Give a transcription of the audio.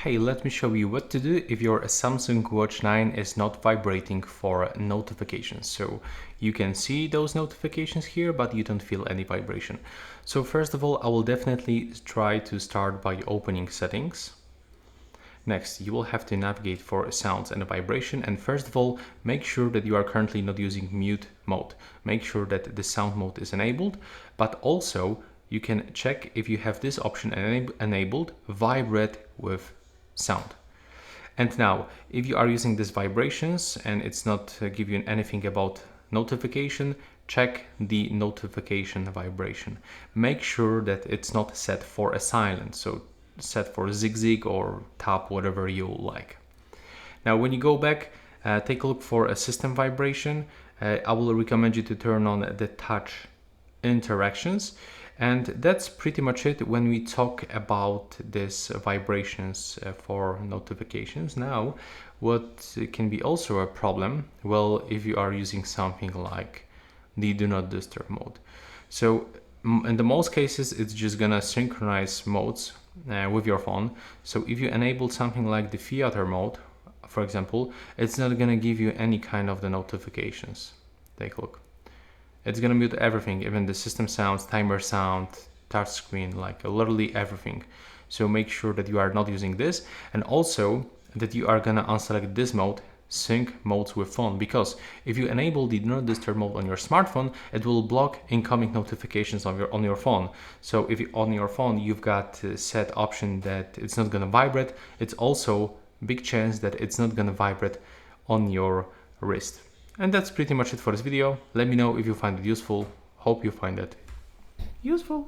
Hey, let me show you what to do if your Samsung Watch 9 is not vibrating for notifications. So you can see those notifications here, but you don't feel any vibration. So first of all, I will definitely try to start by opening settings. Next, you will have to navigate for sounds and vibration. And first of all, make sure that you are currently not using mute mode. Make sure that the sound mode is enabled, but also you can check if you have this option enabled, vibrate with sound. And now, if you are using these vibrations and it's not giving anything about notification, check the notification vibration. Make sure that it's not set for a silent, so set for zig or tap, whatever you like. Now, when you go back, take a look for a system vibration. I will recommend you to turn on the touch interactions. And that's pretty much it when we talk about these vibrations for notifications. Now, what can be also a problem, well, if you are using something like the do not disturb mode. So in the most cases, it's just gonna synchronize modes with your phone. So if you enable something like the theater mode, for example, it's not gonna give you any kind of the notifications. Take a look. It's gonna mute everything, even the system sounds, timer sound, touch screen, like literally everything. So make sure that you are not using this, and also that you are gonna unselect this mode, sync modes with phone, because if you enable the do not disturb mode on your smartphone, it will block incoming notifications on your phone. So if on your phone you've got a set option that it's not gonna vibrate, it's also big chance that it's not gonna vibrate on your wrist. And that's pretty much it for this video. Let me know if you find it useful. Hope you find it useful.